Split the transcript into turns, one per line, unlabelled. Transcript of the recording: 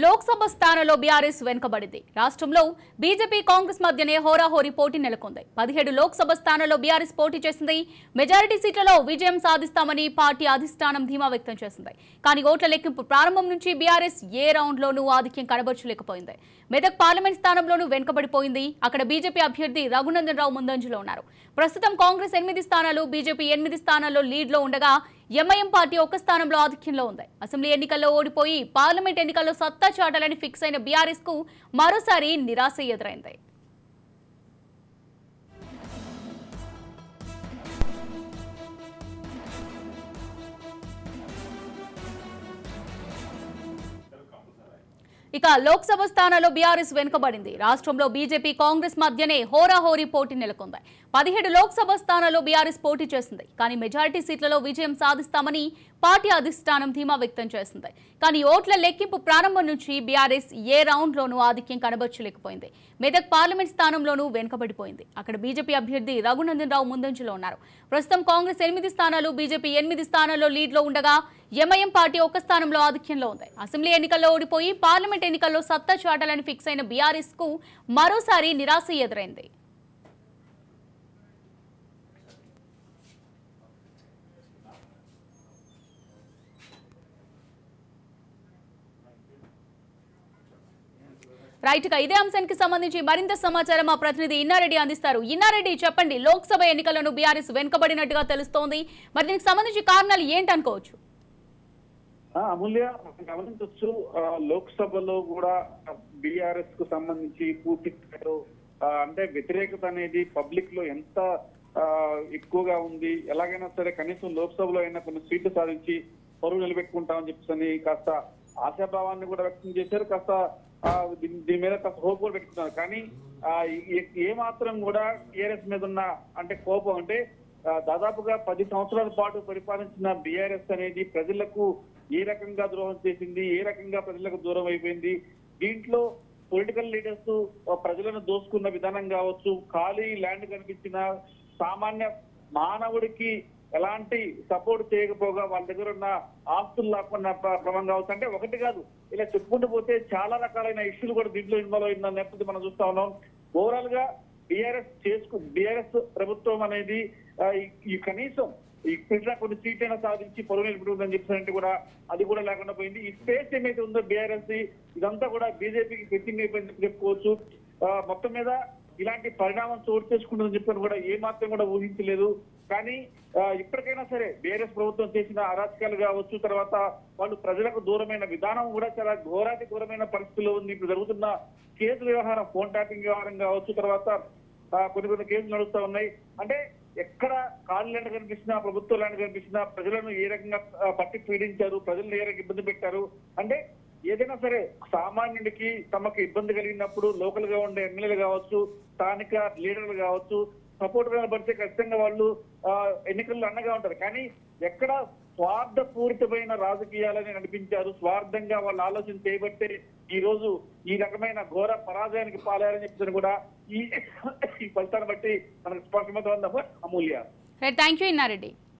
లోక్సభ స్థానాల్లో బీఆర్ఎస్ వెనుకబడింది. రాష్ట్రంలో బీజేపీ కాంగ్రెస్ మధ్యనే హోరాహోరీ పోటీ నెలకొంది. 17 లోక్సభ స్థానాల్లో బీఆర్ఎస్ పోటీ చేసింది. మెజారిటీ సీట్లలో విజయం సాధిస్తామని పార్టీ అధిష్టానం ధీమా వ్యక్తం చేసింది. కానీ ఓట్ల లెక్కింపు ప్రారంభం నుంచి బీఆర్ఎస్ ఏ రౌండ్లోనూ ఆధిక్యం కనబరచలేకపోయింది. మెదక్ పార్లమెంట్ స్థానంలోనూ వెనుకబడిపోయింది. అక్కడ బీజేపీ అభ్యర్థి రఘునందన్ రావు ముందంజలో ఉన్నారు. ప్రస్తుతం కాంగ్రెస్ 8 స్థానాలు, బీజేపీ 8 స్థానాల్లో లీడ్లో ఉండగా ఎంఐఎం పార్టీ ఒక్క స్థానంలో ఆధిక్యంలో ఉంది. అసెంబ్లీ ఎన్నికల్లో ఓడిపోయి పార్లమెంట్ ఎన్నికల్లో సత్తా చాటాలని ఫిక్స్ అయిన బీఆర్ఎస్ కు మరోసారి నిరాశ ఎదురైంది. ఇక లోక్సభ స్థానాల్లో బీఆర్ఎస్ వెనుకబడింది. రాష్ట్రంలో బీజేపీ కాంగ్రెస్ మధ్యనే హోరాహోరీ పోటీ నెలకొంది. 17 లోక్సభ స్థానాల్లో బీఆర్ఎస్ పోటీ చేసింది. కానీ మెజారిటీ సీట్లలో విజయం సాధిస్తామని పార్టీ అధిష్టానం ధీమా వ్యక్తం చేసింది. కానీ ఓట్ల లెక్కింపు ప్రారంభం నుంచి బీఆర్ఎస్ ఏ రౌండ్లోనూ ఆధిక్యం కనబరచలేకపోయింది. మెదక్ పార్లమెంట్ స్థానంలోనూ వెనుకబడిపోయింది. అక్కడ బీజేపీ అభ్యర్థి రఘునందన్ రావు ముందంజలో ఉన్నారు. ప్రస్తుతం కాంగ్రెస్ 8 స్థానాలు, బీజేపీ 8 స్థానాల్లో లీడ్లో ఉండగా ఎంఐఎం పార్టీ ఒక్క స్థానంలో ఆధిక్యంలో ఉంది. అసెంబ్లీ ఎన్నికల్లో ఓడిపోయి పార్లమెంట్ ఎన్నికల్లో సత్తా చాటాలని ఫిక్స్ అయిన బీఆర్ఎస్ కు మరోసారి నిరాశ ఎదురైంది. రైట్ గా ఇదే అంశానికి సంబంధించి మరింత సమాచారం మా ప్రతినిధి ఇన్నారెడ్డి అందిస్తారు. ఇన్నారెడ్డి, చెప్పండి, లోక్సభ ఎన్నికలను బీఆర్ఎస్ వెనుకబడినట్టుగా తెలుస్తోంది. మరి దీనికి సంబంధించి కారణాలు ఏంటనుకోవచ్చు?
అమూల్య, గమనించవచ్చు, లోక్సభలో కూడా బీఆర్ఎస్ కు సంబంధించి పూర్తి అంటే వ్యతిరేకత అనేది పబ్లిక్ లో ఎంత ఎక్కువగా ఉంది. ఎలాగైనా సరే కనీసం లోక్సభలో అయినా కొన్ని సీట్లు సాధించి పరువు నిలబెట్టుకుంటామని చెప్పేసి కాస్త ఆశాభావాన్ని కూడా వ్యక్తం చేశారు. కాస్త దీని మీద కాస్త హోప్ కూడా పెట్టుకున్నారు. కానీ ఏ మాత్రం కూడా టీఆర్ఎస్ మీద ఉన్న అంటే కోపం అంటే దాదాపుగా 10 సంవత్సరాల పాటు పరిపాలించిన బీఆర్ఎస్ అనేది ప్రజలకు ఏ రకంగా ద్రోహం చేసింది, ఏ రకంగా ప్రజలకు దూరం అయిపోయింది. దీంట్లో పొలిటికల్ లీడర్స్ ప్రజలను దోసుకున్న విధానం కావచ్చు, ఖాళీ ల్యాండ్ కనిపించిన సామాన్య మానవుడికి ఎలాంటి సపోర్ట్ చేయకపోగా వాళ్ళ దగ్గర ఉన్న ఆస్తులు లాక్కున్న క్రమం కావచ్చు. అంటే ఒకటి కాదు, ఇలా చెప్పుకుంటూ పోతే చాలా రకాలైన ఇష్యూలు కూడా దీంట్లో ఇన్వాల్వ్ అయిన నేపథ్యం మనం చూస్తా ఉన్నాం. ఓవరాల్ గా బీఆర్ఎస్ ప్రభుత్వం అనేది ఈ కనీసం ఇప్పటిలా కొన్ని సీట్లైనా సాధించి పరువు నిలుపుతుందని చెప్పినట్టు కూడా అది కూడా లేకుండా పోయింది. ఈ స్పేస్ ఏమైతే ఉందో బీఆర్ఎస్ ఇదంతా కూడా బీజేపీకి ఫిట్టింగ్ అయిపోయింది చెప్పుకోవచ్చు. మొత్తం మీద ఇలాంటి పరిణామం చోటు చేసుకుంటుందని చెప్పని కూడా ఏ మాత్రం కూడా ఊహించలేదు. కానీ ఇప్పటికైనా సరే బీఆర్ఎస్ ప్రభుత్వం చేసిన అరాచకాలు కావచ్చు, తర్వాత వాళ్ళు ప్రజలకు దూరమైన విధానం కూడా చాలా ఘోరాతి ఘోరమైన పరిస్థితుల్లో ఉంది. ఇప్పుడు జరుగుతున్న కేసు వ్యవహారం, ఫోన్ ట్యాపింగ్ వ్యవహారం కావచ్చు, తర్వాత కొన్ని కేసులు నడుస్తూ ఉన్నాయి. అంటే ఎక్కడ ఖాళీ ల్యాండ్ కనిపించినా, ప్రభుత్వ ల్యాండ్ కనిపించినా ప్రజలను ఏ రకంగా పట్టి పీడించారు, ప్రజలను ఏ రకంగా ఇబ్బంది పెట్టారు. అంటే ఏదైనా సరే సామాన్యుడికి తమకు ఇబ్బంది కలిగినప్పుడు లోకల్ గా ఉండే ఎమ్మెల్యేలు కావచ్చు, స్థానిక లీడర్లు కావచ్చు సపోర్ట్ పడితే ఖచ్చితంగా వాళ్ళు ఎన్నికల్లో అండగా ఉంటారు. కానీ ఎక్కడ స్వార్థపూరితమైన రాజకీయాలని నడిపించారు, స్వార్థంగా వాళ్ళు ఆలోచన చేయబట్టే ఈ రోజు ఈ రకమైన ఘోర పరాజయానికి పాలయ్యారని చెప్తారు కూడా ఈ ఫలితాన్ని బట్టి మనకు స్పష్టమవుతుందా అమూల్య?
Thank you Inna Reddy.